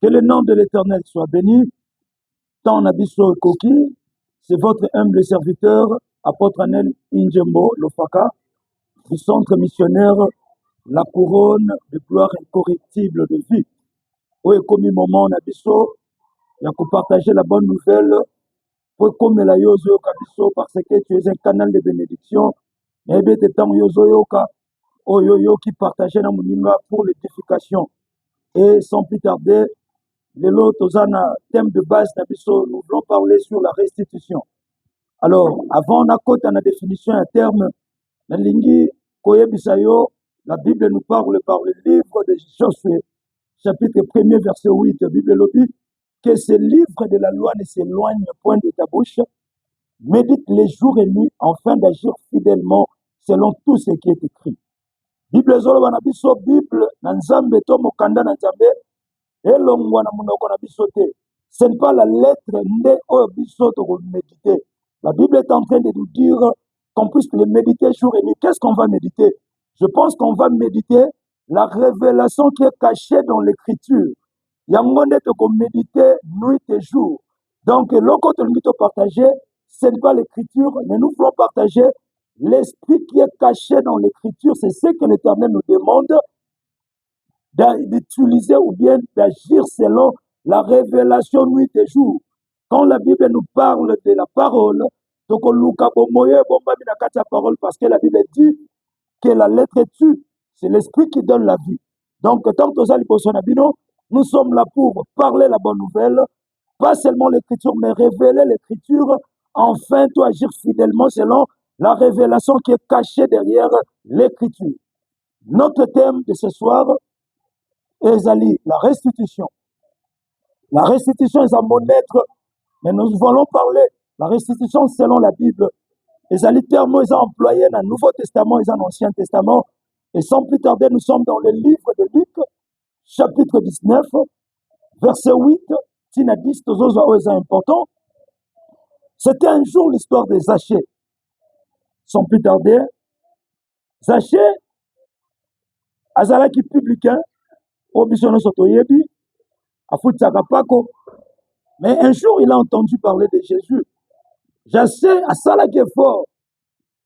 Que le nom de l'Éternel soit béni. Tant Nabiso Koki, c'est votre humble serviteur, apôtre Anel Injembo Lofaka, du centre missionnaire La Couronne de gloire incorruptible de vie. Où est comme moment Nabiso, il y a partager la bonne nouvelle, pour comme la Yozo Kabiso, parce que tu es un canal de bénédiction, et bien temps Yozo Yoka, Oyoyo qui partageait la Mouninga pour l'édification. Et sans plus tarder, les autres thème de base, nous voulons parler sur la restitution. Alors, avant on a la définition un terme, la Bible nous parle par le livre de Josué, chapitre 1er, verset 8, la Bible dit que ce livre de la loi ne s'éloigne point de ta bouche, médite les jours et nuits afin d'agir fidèlement selon tout ce qui est écrit. Bible zolo bana biso Bible na nzambe to mokanda na nzambe elongwa na munoko na biso te. Ce n'est pas la lettre nde o biso to méditer. La Bible est en train de nous dire qu'on puisse le méditer jour et nuit. Qu'est-ce qu'on va méditer? Je pense qu'on va méditer la révélation qui est cachée dans l'écriture. Yango nde to méditer nuit et jour. Donc loko to ngito partager, ce n'est pas l'écriture, mais nous voulons partager l'esprit qui est caché dans l'écriture. C'est ce que l'Éternel nous demande d'utiliser ou bien d'agir selon la révélation nuit et jour. Quand la Bible nous parle de la parole, donc parole parce que la Bible dit que la lettre tue, c'est l'esprit qui donne la vie. Donc, tant que nous sommes là pour parler la bonne nouvelle, pas seulement l'écriture, mais révéler l'écriture, enfin, toi agir fidèlement selon la révélation qui est cachée derrière l'écriture. Notre thème de ce soir est la restitution. La restitution est un bon être, mais nous allons parler la restitution selon la Bible. Les termes ils ont employé dans le Nouveau Testament et dans l'Ancien Testament. Et sans plus tarder, nous sommes dans le livre de Luc, chapitre 19, verset 8, Tina 10, c'est important. C'était un jour l'histoire de Zachée. Sans plus tarder, Zachée, azalaki publicain, au bisono sotoyebi, a futsakapako. Mais un jour, il a entendu parler de Jésus. Zachée, a salaki fort,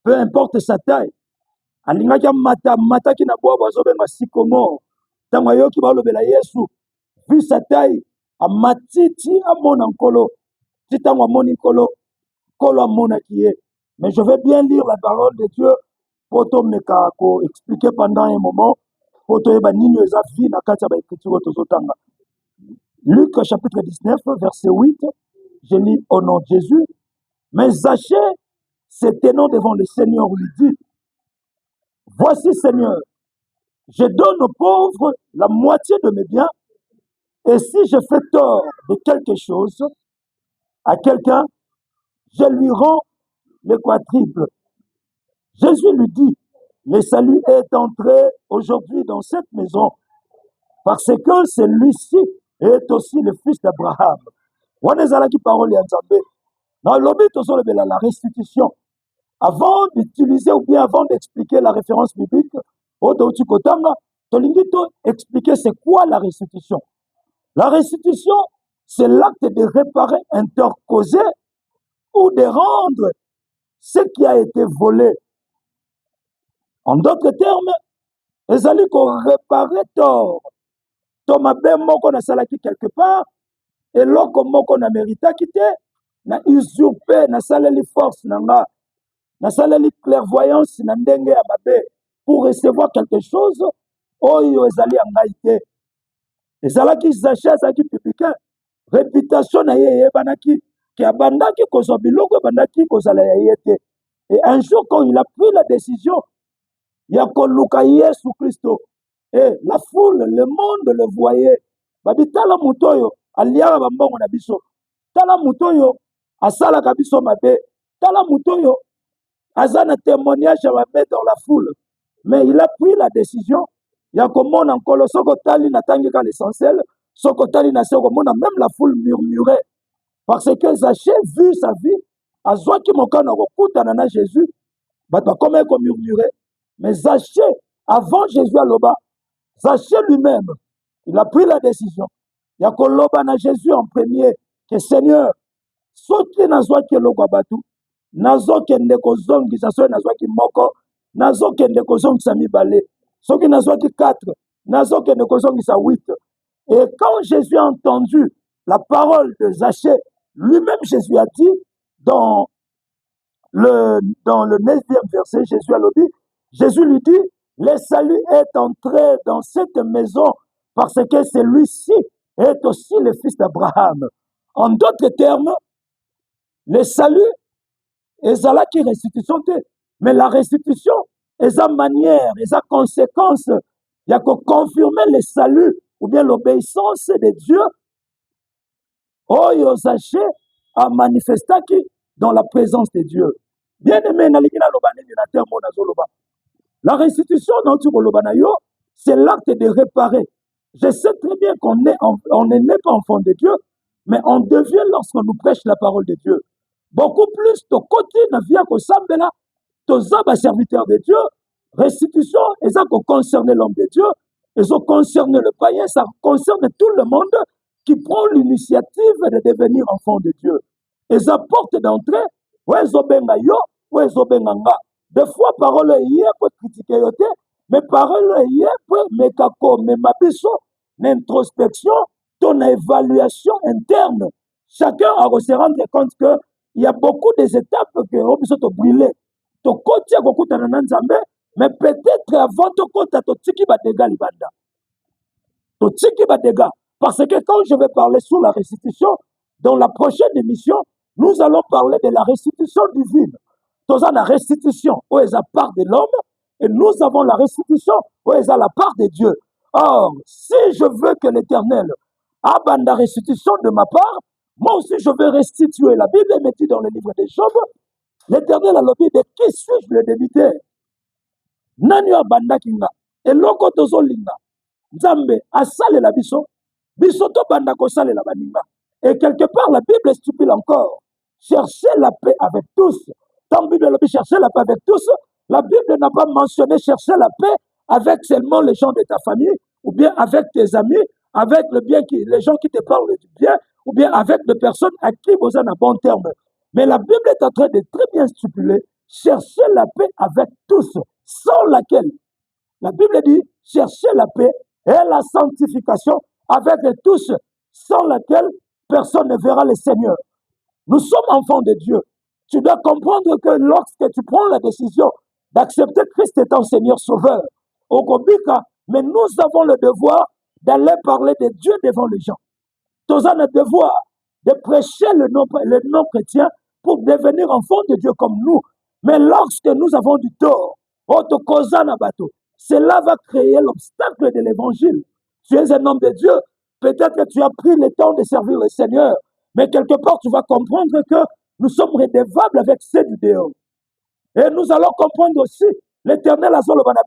peu importe sa taille. Alingaki mata ki na boa bazobenga sycomore. Tango ayoki balobela Yesu, vu sa taille, a matiti amona nkolo. Ti tango amoni nkolo, kolo amona ki ye. Mais je vais bien lire la parole de Dieu pour te expliquer pendant un moment, pour te Luc chapitre 19, verset 8, je lis au nom de Jésus. Mais Zachée, se tenant devant le Seigneur, lui dit, voici Seigneur, je donne aux pauvres la moitié de mes biens, et si je fais tort de quelque chose à quelqu'un, je lui rends le quadruple. Jésus lui dit, le salut est entré aujourd'hui dans cette maison, parce que celui-ci est aussi le fils d'Abraham. Wanezalaki parole ya Nzambe. Dans l'objet de la restitution, avant d'utiliser ou bien avant d'expliquer la référence biblique, expliquer c'est quoi la restitution. La restitution, c'est l'acte de réparer un tort causé ou de rendre ce qui a été volé. En d'autres termes, les alliés qu'on réparait tort. Thomas Ben moko na salaki quelque part, et l'autre moko na mérita quitté, na usurpé, na saleli force nanga, na saleli clairvoyance na ndenge ya mabe pour recevoir quelque chose, oyo ezali angaité. Ezalaki Zachée azalaki publicain, réputation na ye banaki, ki abandaki kozwa biloko bandaki kozala ya yete. Et un jour quand il a pris la décision, ya koluka Yesu Christo, et la foule, le monde le voyait. Babi tala mutoyo, aliara bambongo na biso. Tala mutoyo, asala kabiso mabe. Tala mutoyo, azana témoignage mabe dans la foule. Mais il a pris la décision. Ya komona nkolo soko tali na tangika l'essentiel, soko tali na soko mona même la foule murmurait. Parce que Zachée vu sa vie, azwaki mokana kokutana na Jésus, bato comme ko murmurer. Mais Zachée avant Jésus à l'oba, Zachée lui-même, il a pris la décision. ya koloba na Jésus en premier que Seigneur soki nazwaki eloko ya bato nazokende kozongisa soki nazwaki moko nazokende kozongisa mibale soki nazwaki 4 nazokende kozongisa 8. Et quand Jésus a entendu la parole de Zachée, lui-même Jésus a dit dans le 9e verset, Jésus lui dit, le salut est entré dans cette maison parce que celui-ci est aussi le fils d'Abraham. En d'autres termes, le salut est là qui restitution, mais la restitution est sa manière, est sa conséquence. Il y a que confirmer le salut ou bien l'obéissance de Dieu. Oyo Zachée a manifesté dans la présence de Dieu. Bien aimé, la restitution dans c'est l'acte de réparer. Je sais très bien qu'on n'est pas enfant de Dieu, mais on devient lorsqu'on nous prêche la parole de Dieu. Beaucoup plus de côté na via ko sambela, toza ba serviteur de Dieu. Restitution, et ça concerne l'homme de Dieu, et ça concerne le païen, ça concerne tout le monde qui prend l'initiative de devenir enfant de Dieu. Et ça porte d'entrée, ouais zobenga yo, ouais zobenga nga. Des fois parole hier pour critiquer yote, mais parole hier pour mekako, mais mabiso, l'introspection, ton évaluation interne. Chacun a se rendre compte que il y a beaucoup d'étapes que on peut brûler. To côté ko na nzambe, mais peut-être avant to côté to tiki ba dégâts libanda. To tiki ba dégâts parce que quand je vais parler sur la restitution dans la prochaine émission, nous allons parler de la restitution divine. Toza la restitution où est la part de l'homme et nous avons la restitution où est la part de Dieu. Or, si je veux que l'Éternel abande la restitution de ma part, moi aussi je vais restituer. La Bible me dit dans le livre des Job, l'Éternel a lobby de qui suis-je le débiteur? Nani abanda kinga eloko tozolinga Nzambe asale la biso to banda ko sale la baninga. Et quelque part la Bible stipule encore chercher la paix avec tous. Tant Bible lobby chercher la paix avec tous, la Bible n'a pas mentionné chercher la paix avec seulement les gens de ta famille ou bien avec tes amis, avec les gens qui te parlent du bien ou bien avec des personnes à qui vous en avez bon terme. Mais la Bible est en train de très bien stipuler chercher la paix avec tous, sans laquelle, la Bible dit, chercher la paix et la sanctification avec tous, sans laquelle personne ne verra le Seigneur. Nous sommes enfants de Dieu. Tu dois comprendre que lorsque tu prends la décision d'accepter Christ étant Seigneur Sauveur, au Kobika, mais nous avons le devoir d'aller parler de Dieu devant les gens. Nous avons le devoir de prêcher le nom chrétien pour devenir enfants de Dieu comme nous. Mais lorsque nous avons du tort, cela va créer l'obstacle de l'évangile. Tu es un homme de Dieu, peut-être que tu as pris le temps de servir le Seigneur, mais quelque part tu vas comprendre que nous sommes redevables avec ceux du dehors. Et nous allons comprendre aussi l'Éternel azolobana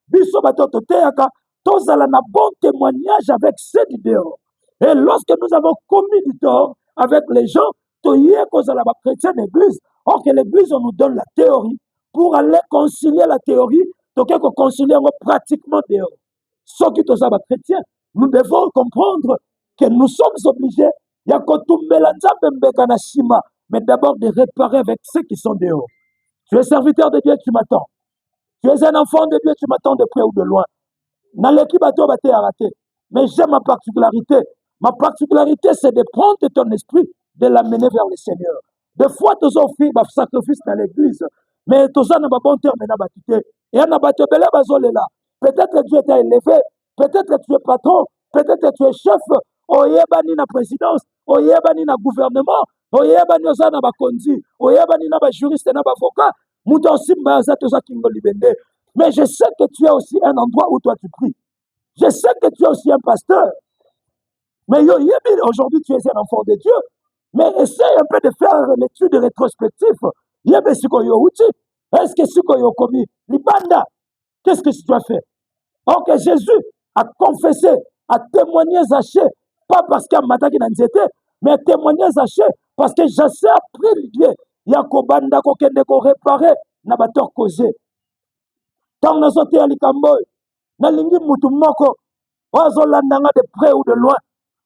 biso batoto teaka tozala na bon témoignage avec ceux du dehors. Et lorsque nous avons commis du tort avec les gens, toyé kozala ba chrétien d'église. Or que l'église on nous donne la théorie pour aller concilier la théorie, donc qu'on concilier pratiquement dehors. Ce qui est ba chrétien, nous devons comprendre que nous sommes obligés ya kotumbela nzambe mbeka na shima, mais d'abord de réparer avec ceux qui sont dehors. Tu es serviteur de Dieu, tu m'attends. Tu es un enfant de Dieu, tu m'attends de près ou de loin. Dans l'équipe à toi, tu as raté. Mais j'ai ma particularité. Ma particularité, c'est de prendre ton esprit, de l'amener vers le Seigneur. Des fois, tu as offert un sacrifice dans l'église. Mais tu as un bon terme, et un abatebele bazolela. Peut-être que Dieu t'a élevé. Peut-être que tu es patron. Peut-être que tu es chef. Oyebani na présidence. Oyebani na gouvernement. Oyebani ozana ba konzi. Oyebani na ba juriste na ba avocat. Muta aussi mbaza toza kingo libende. Mais je sais que tu as aussi un endroit où toi tu pries. Je sais que tu es aussi un pasteur. Mais aujourd'hui tu es un enfant de Dieu. Mais essaye un peu de faire l'étude rétrospective. Est-ce que ce que tu as commis, Libanda, qu'est-ce que tu as fait? Or que Jésus a confessé, a témoigné Zachée, pas parce qu'il a maté dans Nzete, mais a témoigné Zachée parce que Zachée a pris l'idée. Il y a Kobanda kokende ko réparer na bator causé. Tant nous sommes à Likamboy, na lingi mutu moko, ozolandanga de près ou de loin.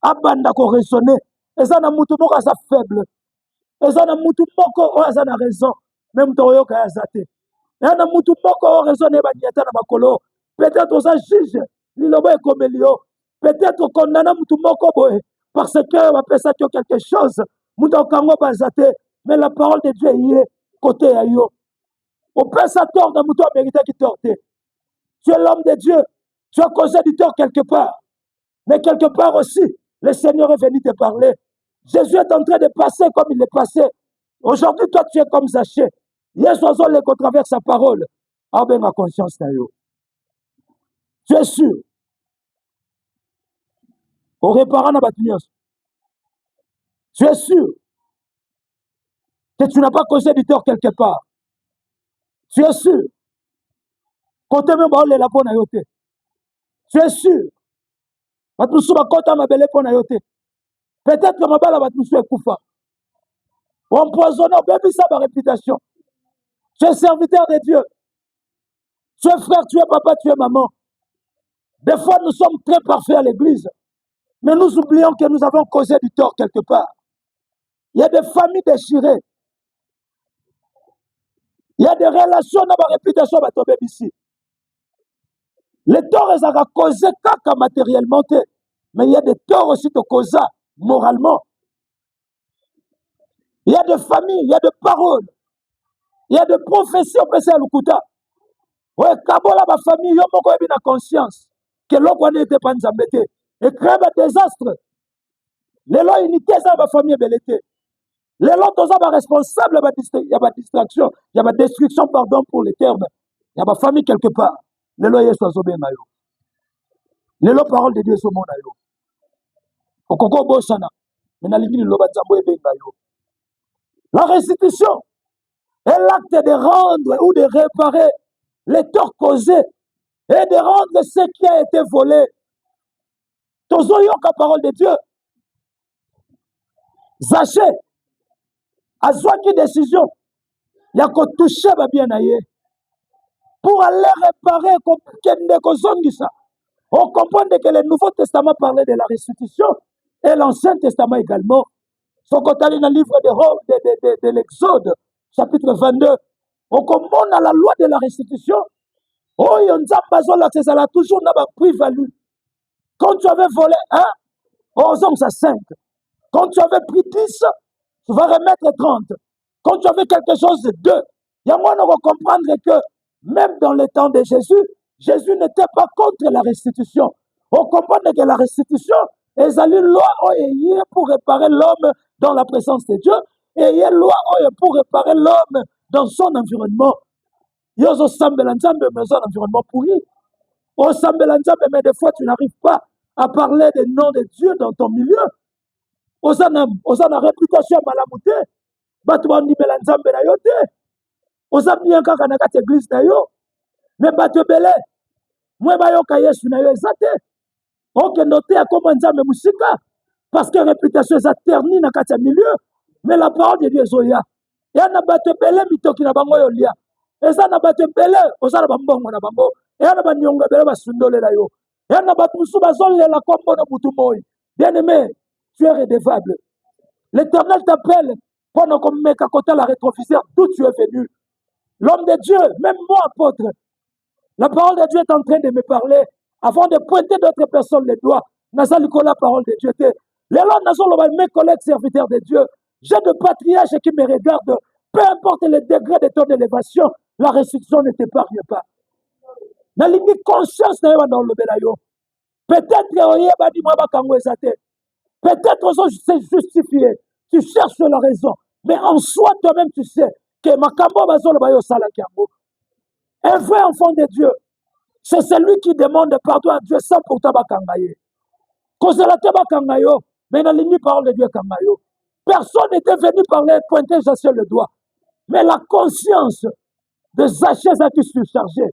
abanda ko raisonner eza na mutu moko aza faible eza na mutu moko oyo aza na raison même to oyoka ya aza te eza na mutu moko oyo raison ne baniata na makolo peut-être oza juge liloba ekomeli yo peut-être condamna mutu moko boye parce que bapesa yo quelque chose mutu okango baza te mais la parole de Dieu y est côté ya yo opesa tort na mutu améritaki tort te tu es l'homme de Dieu tu as causé du tort quelque part mais quelque part aussi le Seigneur est venu te parler Jésus est en train de passer comme il est passé aujourd'hui toi tu es comme Zachée Yesu azoleka au travers sa parole abenga conscience na yo tu es sûr au réparant na bato nyonso tu es sûr que tu n'as pas causé du tort quelque part tu es sûr côté même baolela mpo na yo te tu es sûr bato mosusu bakota mabele mpo na yo te peut-être mabala bato mosusu ekufa empoisonné obebisa baréputation tu es serviteur de Dieu tu es frère tu es papa tu es maman des fois nous sommes très parfaits à l'église mais nous oublions que nous avons causé du tort quelque part il y a des familles déchirées il y a des relations dans ma réputation bato obebisi les torts ezalaka causé kaka matériellement te mais il y a des torts aussi de causa moralement il y a des familles il y a des paroles il y a des prophéties opesa ya lokuta oyo kabola bafamille yo moko oyebi na conscience ke eloko wana ete pa nzambe te ecrée badésastre lelo unité eza ya bafamille ebele te lelo toza baresponsable ya badistraction ya badestruction pardon pour les termes ya bafamille quelque part lelo yesu azobenga yo lelo parole de Dieu ezomona yo okoki obosana me nalingi liloba nzambe ebenga yo la restitution est l'acte de rendre ou de réparer les torts causés et de rendre ce qui a été volé tozoyoka parole de Dieu Zachée azwaki décision ya kotouche babien na ye pour aller réparer kokende kozongisa on comprend que le Nouveau Testament parlait de la restitution et l'Ancien Testament également sokotali na livre de l'Exode chapitre 22 on comprend la loi de la restitution oyo nzambe azolakisa ezala toujours na plus-value quand tu avais volé 1 ozongisa 5 quand tu avais pris 10 tu vas remettre 30 quand tu avais quelque chose de 2 yango on va comprendre que même dans le temps de Jésus n'était pas contre la restitution on comprend que la restitution ezali loi oyo pour réparer l'homme dans la présence de Dieu et il y a loi pour réparer l'homme dans son environnement yo ozosambela nzambe mais dans un environnement pourri osambela nzambe mais des fois tu n'arrives pas à parler des noms de Dieu dans ton milieu oza na réputation ya malamu te bato bandimela nzambe na yo te oza bien kaka na kati église na yo mais bato ebele mwe bayoka yesu na yo eza te okende te akoma nzambe mosika parce que réputation eza terni na kati ya milieu mais la parole de Dieu ezoya ya na bato ebele mitoki na bango oyo lia eza na bato ebele oza na bambongo na bango eya na baniongo ebele basundolela yo eya na bato mosusu bazolela kombo na butu moi bien aimé tu es redevable l'Éternel t'appelle pendant qu'on met à côté la rétroviseur d'où tu es venu l'homme de Dieu même moi apôtre la parole de Dieu est en train de me parler avant de pointer d'autres personnes les doigts naza likolo la parole de Dieu te lelo nazoloba mes collègues serviteurs de Dieu j'ai de patriarches qui me regardent peu importe le degré de ton élévation la restitution ne t'épargne pas nalingi conscience na yo na olobela yo peut-être oyeba di mwa bakango eza te peut-être c'est justifié tu cherches la raison mais en soi toi-même tu sais que makambo bazoloba yo salaki yango un vrai enfant de Dieu c'est celui qui demande pardon à Dieu sans pourtant bakanga ye kozela te bakanga yo mais nalingi parole de Dieu kanga yo personne n'était venu parler pointer Zachée le doigt mais la conscience de Zachée ezalaki surchargé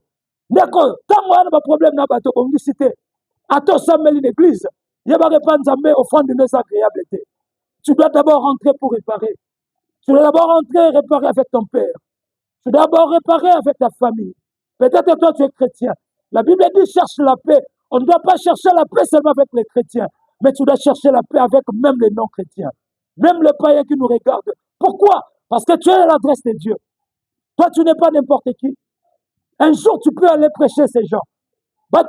ndeko ntango wana baproblème na bato bongisi te ata osambeli l'église yebaka epa nzambe offrande ne eza agréable te tu dois d'abord rentrer pour réparer tu dois d'abord rentrer et réparer avec ton père tu dois d'abord réparer avec ta famille peut-être toi tu es chrétien la Bible dit cherche la paix on ne doit pas chercher la paix seulement avec les chrétiens Mais tu dois chercher la paix avec même les non-chrétiens, même les païens qui nous regardent. Pourquoi? Parce que tu es à l'adresse de Dieu. Toi, tu n'es pas n'importe qui. Un jour, tu peux aller prêcher ces gens. Mais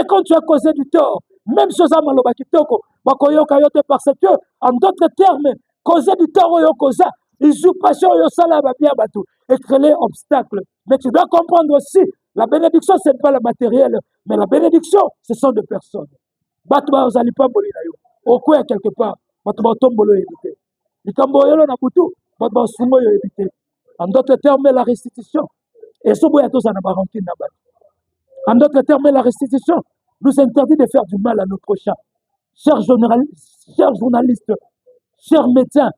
quand tu as causé du tort, même chose à Maloba Kitoko, parce que, en d'autres termes, causer du tort, ils jouent pas sur le salaire, et créer obstacle. Mais tu dois comprendre aussi, la bénédiction, ce n'est pas le matériel, mais la bénédiction, ce sont des personnes. Batba, vous n'allez pas mourir. Au quoi, quelque part, Batba, tombolo éviter. Les Camboyolo na Boutou, Batba, Sumoyo éviter. En d'autres termes, la restitution. Et ce bout, tous en abarankin na bat. En d'autres termes, la restitution nous interdit de faire du mal à nos prochains. Chers journalistes, chers médecins,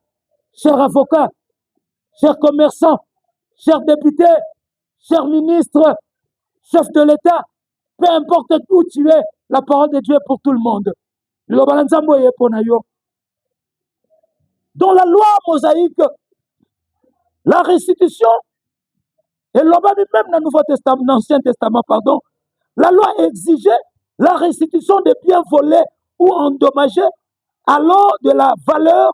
chers avocats, chers commerçants, chers députés, chers ministres, chefs de l'État, peu importe où tu es, la parole de Dieu est pour tout le monde. Dans la loi mosaïque, la restitution, et même dans l'Ancien Testament, pardon, la loi exigeait la restitution des biens volés ou endommagés alors de la valeur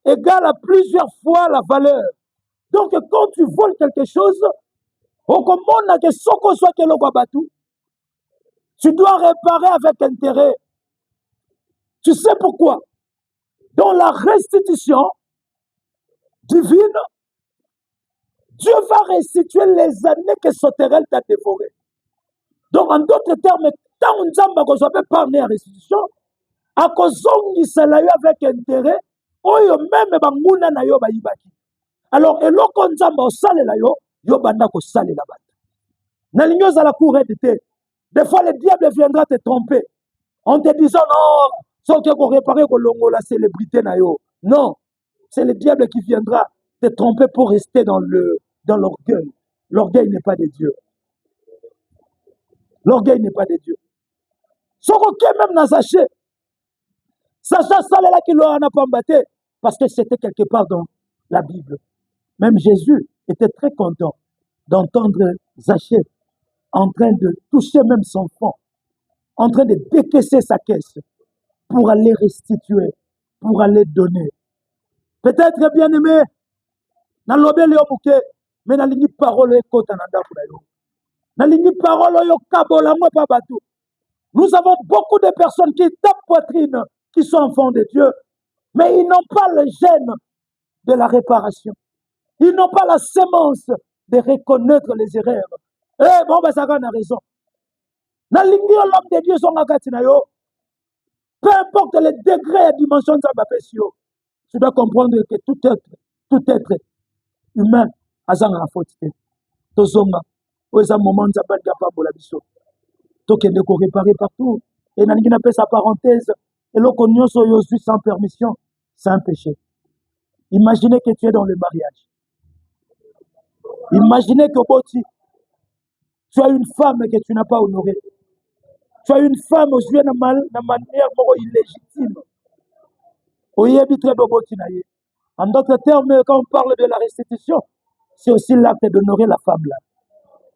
égale à plusieurs fois la valeur. Donc, quand tu voles quelque chose, tu dois réparer avec intérêt. Tu sais pourquoi? Dans la restitution divine, Dieu va restituer les années que Sauterelle t'a dévorées. Donc, en d'autres termes, tant on ne peut pas à restitution, à cause de avec intérêt, même banguna na yo bayibaki. Alors, eloko nzamba osale la yo banda ko sale la bat. Na ligno za la cour d'été. Des fois, le diable viendra te tromper en te disant non, sans que vous réparer la célébrité na yo. Non, c'est le diable qui viendra te tromper pour rester dans l'orgueil. L'orgueil n'est pas de Dieu. L'orgueil n'est pas de Dieu. Son roquet même dans Sacha, Sacha là qui l'a pas battu parce que c'était quelque part dans la Bible. Même Jésus était très content d'entendre Zachée en train de toucher même son fond, en train de décaisser sa caisse pour aller restituer, pour aller donner. Peut-être bien aimé, dans l'obé léomouké, mais dans l'ini parole écoute en andapulayo. Dans l'ini parole yo kabola moi pas batou. Nous avons beaucoup de personnes qui tapent poitrine, qui sont enfants de Dieu, mais ils n'ont pas le gène de la réparation. Ils n'ont pas la sémence de reconnaître les erreurs. Eh bon, ben ça a raison. Dans l'homme de Dieu, peu importe les degrés et dimensions de sa baptême, tu dois comprendre que tout être humain a une faute. Tozonga, où est un moment de sa belle capable la biso. Donc, il faut réparer partout. Et dans l'ingénieur sa parenthèse, et l'on connaît sans permission, c'est un péché. Imaginez que tu es dans le mariage. Imaginez que tu as une femme que tu n'as pas honorée. Tu as une femme aux yeux de manière illégitime. En d'autres termes, quand on parle de la restitution, c'est aussi l'acte d'honorer la femme là.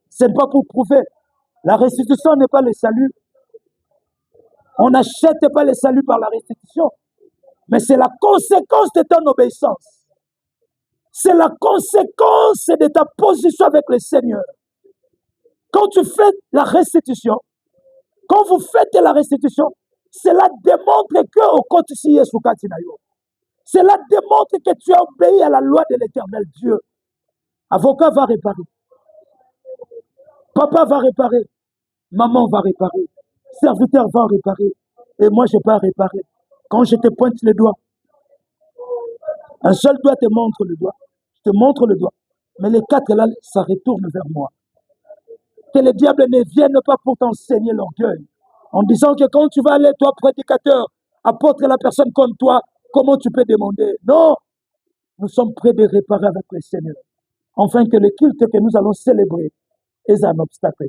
Ce n'est pas pour prouver. La restitution n'est pas le salut. On n'achète pas le salut par la restitution. Mais c'est la conséquence de ton obéissance. C'est la conséquence de ta position avec le Seigneur. Quand tu fais la restitution, quand vous faites la restitution, cela démontre que au quotidien cela démontre que tu as obéi à la loi de l'Éternel Dieu. Avocat va réparer. Papa va réparer. Maman va réparer. Serviteur va réparer. Et moi, je ne vais pas réparer. Quand je te pointe le doigt, un seul doigt te montre le doigt. Je te montre le doigt. Mais les quatre là, ça retourne vers moi. Que le diable ne vienne pas pour t'enseigner l'orgueil. En disant que quand tu vas aller, toi, prédicateur, apporter la personne comme toi, comment tu peux demander? Non, nous sommes prêts de réparer avec le Seigneur. Enfin, que le culte que nous allons célébrer est un obstacle.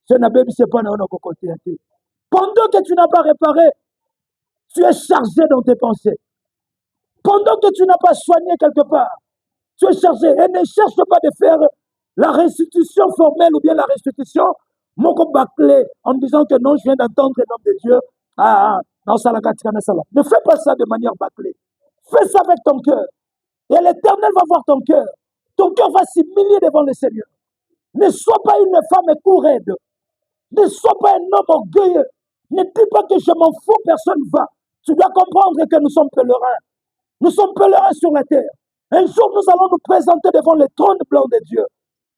Ce n'est pas notre côté. Pendant que tu n'as pas réparé, tu es chargé dans tes pensées. Pendant que tu n'as pas soigné quelque part, tu es chargé. Et ne cherche pas de faire la restitution formelle ou bien la restitution Moko bâclé en disant que non, je viens d'entendre l'homme de Dieu. Non, ça la katika na sala. Ne fais pas ça de manière bâclée. Fais ça avec ton cœur. Et l'Éternel va voir ton cœur. Ton cœur va s'humilier devant le Seigneur. Ne sois pas une femme couraide. Ne sois pas un homme orgueilleux. Ne dis pas que je m'en fous, personne ne va. Tu dois comprendre que nous sommes pèlerins. Nous sommes pèlerins sur la terre. Un jour, nous allons nous présenter devant le trône blanc de Dieu.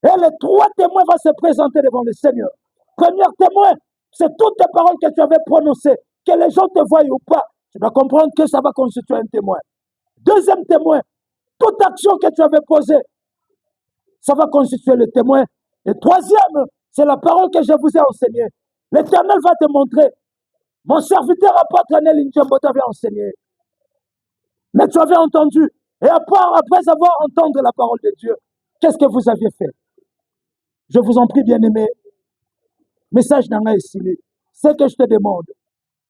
Et les 3 témoins vont se présenter devant le Seigneur. Premier témoin, c'est toutes les paroles que tu avais prononcées. Que les gens te voient ou pas. Tu dois comprendre que ça va constituer un témoin. Deuxième témoin, toute action que tu avais posée, ça va constituer le témoin. Et troisième, c'est la parole que je vous ai enseignée. L'Éternel va te montrer. Mon serviteur apôtre Anel Njembo t'avait enseigné. Mais tu avais entendu. Et après avoir entendu la parole de Dieu, qu'est-ce que vous aviez fait? Je vous en prie, bien-aimés. Message nanga esili. Ce que je te demande,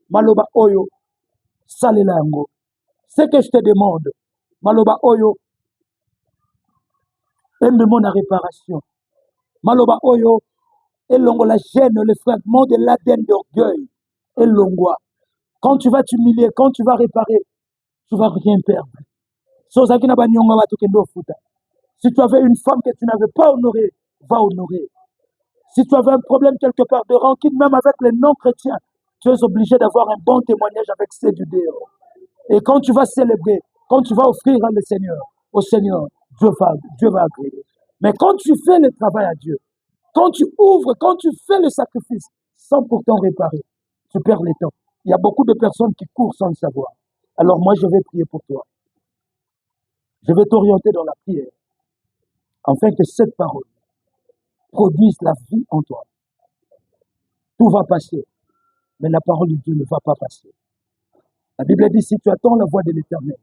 Maloba Oyo, Salelango. Ce que je te demande, Maloba Oyo, aime-moi la réparation. Maloba Oyo, elongo la gêne, le fragment de l'ADN d'orgueil. Elongwa. Quand tu vas t'humilier, quand tu vas réparer, tu vas rien perdre. Si tu avais une femme que tu n'avais pas honorée, va honorer. Si tu avais un problème quelque part de rancune, même avec les non-chrétiens, tu es obligé d'avoir un bon témoignage avec ces du dehors. Et quand tu vas célébrer, quand tu vas offrir au Seigneur, Dieu va agréer. Mais quand tu fais le travail à Dieu, quand tu ouvres, quand tu fais le sacrifice, sans pourtant réparer, tu perds le temps. Il y a beaucoup de personnes qui courent sans le savoir. Alors moi, je vais prier pour toi. Je vais t'orienter dans la prière, afin que cette parole produise la vie en toi. Tout va passer, mais la parole de Dieu ne va pas passer. La Bible dit, si tu attends la voix de l'Éternel,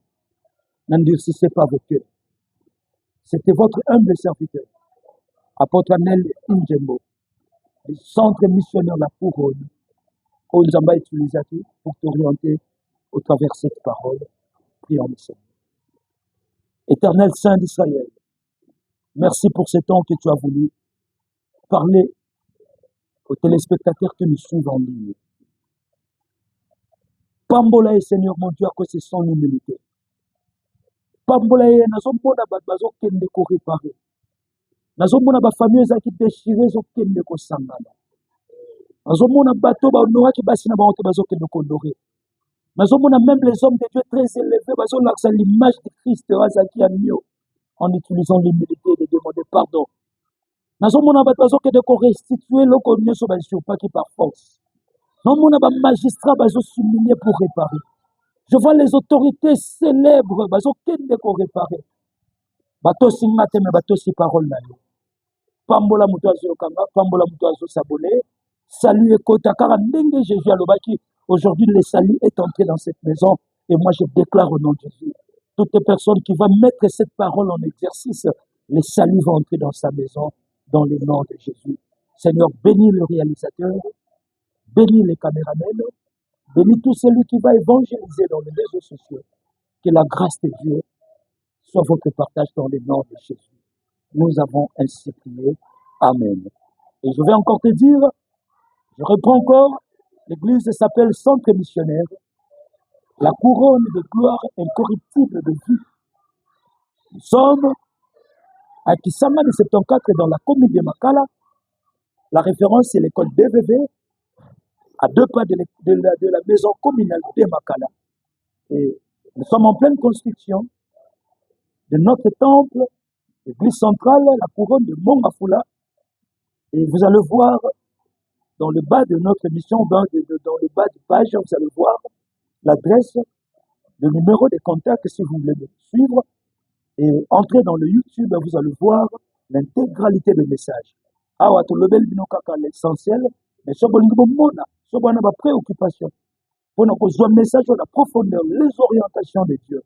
n'endurcissez pas vos cœurs. C'était votre humble serviteur, apôtre Anel Njembo, du centre missionnaire La Couronne, qu'on nous a utilisé pour t'orienter au travers de cette parole. Prions le Seigneur. Éternel Saint d'Israël, merci pour ce temps que tu as voulu parler aux téléspectateurs qui nous suivent en ligne. Pambola et Seigneur mon Dieu, à cause de son humilité. Pambola et nazomona bazo kende ko réparer. Nazomona ba famille qui déchiré zo kende ko sangana. Nazomona bato ba honora ki basi na ba honte bazo kende ko honorer. Nazomona même les hommes de Dieu très élevés bazo laksa l'image de Christ razaki amio en utilisant l'humilité et de demander pardon. Nazomona bato bazo kende ko restituer loko nyoso bazo pas qui par force. Nazomona ba magistrat bazo s'humilier pour réparer. Je vois les autorités célèbres bazo kende ko réparer. Bato singate me bato si parole na yo. Pambola muto azo kanga, pambola muto azo s'abonner. Salut ekota car ndenge Jésus alobaki. Aujourd'hui, le salut est entré dans cette maison et moi je déclare au nom de Jésus. Toutes les personnes qui vont mettre cette parole en exercice, le salut va entrer dans sa maison dans le nom de Jésus. Seigneur, bénis le réalisateur, bénis les caméramens, bénis tout celui qui va évangéliser dans les réseaux sociaux. Que la grâce de Dieu soit votre partage dans le nom de Jésus. Nous avons ainsi prié. Amen. Et je vais encore te dire, je reprends encore, l'église s'appelle Centre Missionnaire, la couronne de gloire incorruptible de vie. Nous sommes à Kisama de 74 dans la commune de Makala. La référence c'est l'école DVV, à 2 pas de la maison communale de Makala. Et nous sommes en pleine construction de notre temple, l'église centrale, la couronne de Mongafula. Et vous allez voir dans le bas de notre émission, dans le bas de page, vous allez voir l'adresse, le numéro de contact si vous voulez me suivre. Et entrez dans le YouTube, vous allez voir l'intégralité des messages. Awa to lobel bino kaka l'essentiel, mais ce bolingo bomona, ce bona ba préoccupation. Pour nous un message de la profondeur, les orientations de Dieu.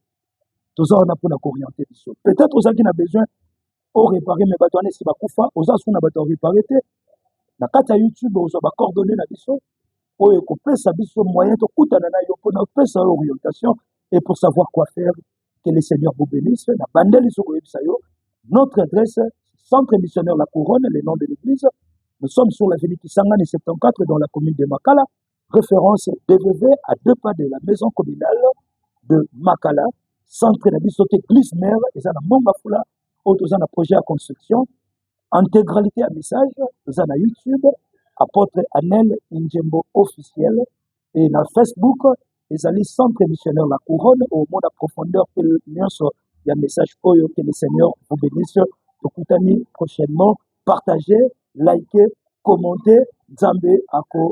Tout ça on a pour nous orienter les choses. Peut-être aux gens qui ont besoin de réparer mes bâtons si bakufa, aux gens qui ont besoin de réparer. Na kata YouTube aux ba coordonnées na biso oyo ko pesa biso moyen to kutana na yo pour na pesa orientation et pour savoir quoi faire. Que le Seigneur vous bénisse. Na bandeli soko yebisa yo. Notre adresse, Centre Missionnaire La Couronne, le nom de l'église, Nous sommes sur l'avenue Kisangani 74 dans la commune de Makala, référence DVV à 2 pas de la maison communale de Makala, centre de bisoté Glismer, et ça, Mongafula, autres un projet à construction, intégralité à message, ça, YouTube, apôtre Anel Injembo officiel, et dans Facebook, les alliés centre missionnaire La Couronne, au monde à profondeur, et il y a un message que le Seigneur vous bénisse. Prochainement, partagez, likez, commentez, Zambé Ako